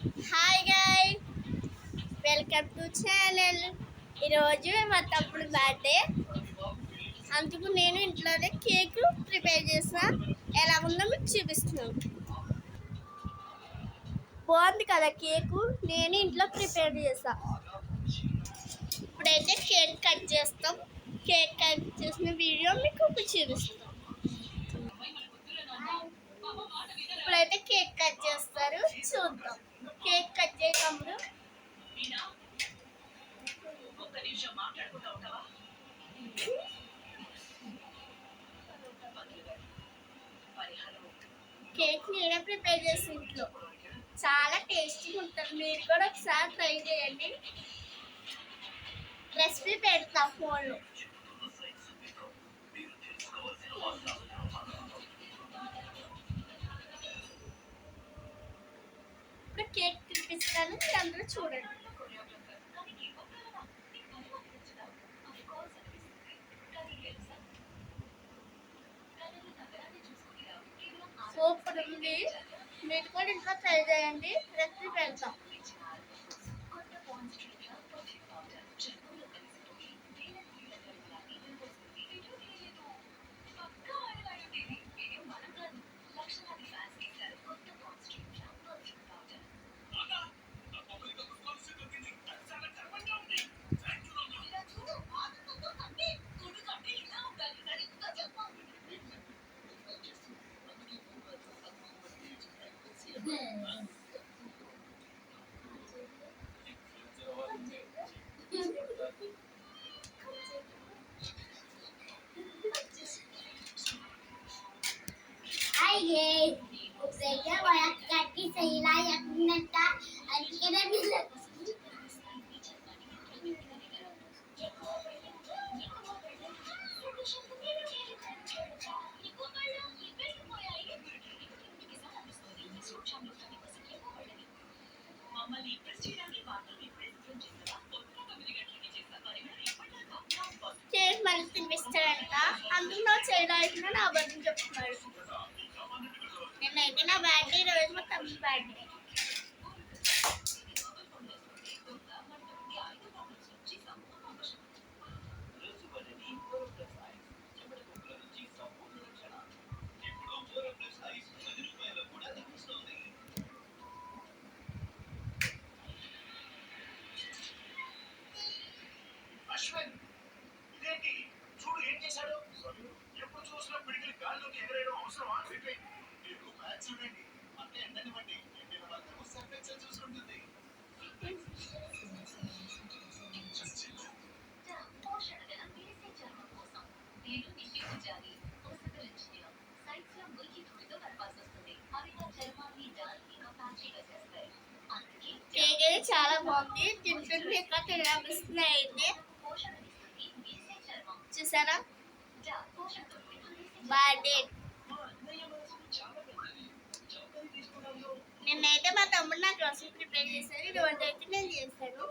Hi guy, welcome to channel. ఈరోజు మా తమ్ముడు బర్త్డే, అందుకు నేను ఇంట్లోనే కేక్ ప్రిపేర్ చేసా. ఎలా ఉందో మీకు చూపిస్తున్నాను. బాగుంది కదా కేకు, నేను ఇంట్లో ప్రిపేర్ చేసా. ఇప్పుడైతే కేక్ కట్ చేస్తాం. కేక్ కట్ చేసిన వీడియో మీకు చూపిస్తాం. ఇప్పుడైతే కేక్ కట్ చేస్తారు, చూద్దాం. కేక్ కట్ చేయకముందు కేక్ నేనే ప్రిపేర్ చేసి ఇంట్లో చాలా టేస్టీగా ఉంటుంది. మీరు కూడా ఒకసారి ట్రై చేయండి. రెసిపీ పెడతా ఫోన్లో. ఇప్పుడు కేక్ తినిపిస్తాను, అందరూ చూడండి. సూపర్ ఉంది. మీరు కూడా ఇంట్లో ట్రై చేయండి. రెసిపీ పెడతాం. Ay, usted voy a sacar que se irá y a comentar. Ahí quiere decir. Cake మళ్ళీ తినిపిస్తాడంట. అందులో చేయడానికి నా అబద్ధం చెప్తున్నాడు. నిన్నైతే నా బర్త్డే, రోజు మా తమ్ముడి బర్త్డే. అశ్విన్ ఇదేంటి చూడు ఏం చేశాడు. ఎప్పుడు చూసినా పిడికిలి గాల్లోకి ఎగరేయడం అవసరమా? మీరు మ్యాచ్ చూడండి, అంటే ఎండని బట్టి ఎండిన మాత్రం సర్ఫెక్షన్ చూసుకుంటుంది. కేక్ అయితే చాలా బాగుంది. తింటుంటే ఇంకా తినాలనిపిస్తుంది. అయితే చూసారా, బర్త్డే. నిన్నైతే మా తమ్ముడు నా కోసం ప్రిపేర్ చేశారు. ఇటువంటి అయితే నేను చేశాను.